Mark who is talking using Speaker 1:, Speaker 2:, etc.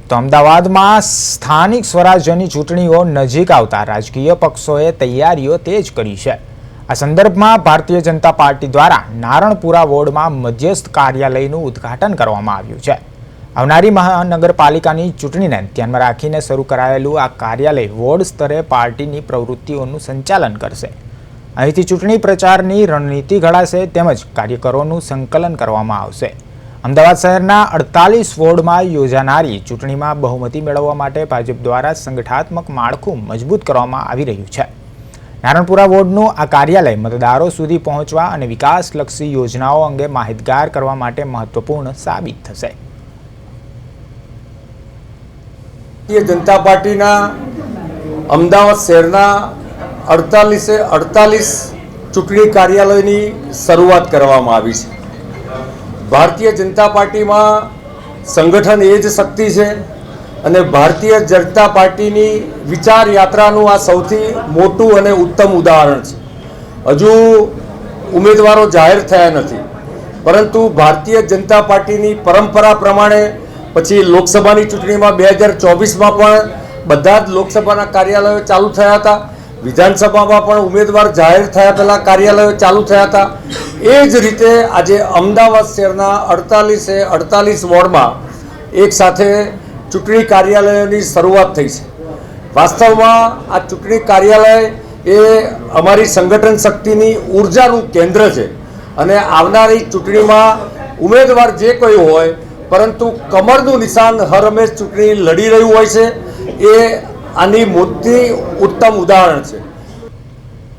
Speaker 1: તો અમદાવાદમાં સ્થાનિક સ્વરાજ્યની ચૂંટણીઓ નજીક આવતા રાજકીય પક્ષોએ તૈયારીઓ તેજ કરી છે। આ સંદર્ભમાં ભારતીય જનતા પાર્ટી દ્વારા નારણપુરા વોર્ડમાં મધ્યસ્થ કાર્યાલયનું ઉદ્ઘાટન કરવામાં આવ્યું છે। આવનારી મહાનગરપાલિકાની ચૂંટણીને ધ્યાનમાં રાખીને શરૂ કરાયેલું આ કાર્યાલય વોર્ડ સ્તરે પાર્ટીની પ્રવૃત્તિઓનું સંચાલન કરશે। અહીંથી ચૂંટણી પ્રચારની રણનીતિ ઘડાશે તેમજ કાર્યકરોનું સંકલન કરવામાં આવશે। અમદાવાદ શહેરના 48 વોર્ડમાં યોજાનારી ચૂંટણીમાં બહુમતી મેળવવા માટે ભાજપ દ્વારા સંગઠનાત્મક માળખું મજબૂત કરવામાં આવી રહ્યું છે। નારણપુરા વોર્ડનું આ કાર્યાલય મતદારો સુધી પહોંચવા અને વિકાસલક્ષી યોજનાઓ અંગે માહિતગાર કરવા માટે મહત્વપૂર્ણ સાબિત થશે।
Speaker 2: ભારતીય જનતા પાર્ટીના અમદાવાદ શહેરના 48 ચૂંટણી કાર્યાલયની શરૂઆત કરવામાં આવી છે। ભારતીય જનતા પાર્ટીમાં સંગઠન એ જ શક્તિ છે અને ભારતીય જનતા પાર્ટીની વિચાર યાત્રાનું આ સૌથી મોટું અને ઉત્તમ ઉદાહરણ છે। હજુ ઉમેદવારો જાહેર થયા નથી, પરંતુ ભારતીય જનતા પાર્ટીની પરંપરા પ્રમાણે પછી લોકસભાની ચૂંટણીમાં 2024માં પણ બધા જ લોકસભાના કાર્યાલયો ચાલુ થયા હતા। વિધાનસભામાં પણ ઉમેદવાર જાહેર થયા પહેલાં કાર્યાલયો ચાલુ થયા હતા। એ જ રીતે આજે અમદાવાદ શહેરના 48 વોર્ડમાં એક સાથે ચૂંટણી કાર્યાલયોની શરૂઆત થઈ છે। વાસ્તવમાં આ ચૂંટણી કાર્યાલય એ અમારી સંગઠન શક્તિની ઉર્જાનું કેન્દ્ર છે અને આવનારી ચૂંટણીમાં ઉમેદવાર જે કોઈ હોય, પરંતુ કમરનું નિશાન હર હંમેશ ચૂંટણી લડી રહ્યું હોય છે, એ આની મોટી ઉત્તમ ઉદાહરણ છે।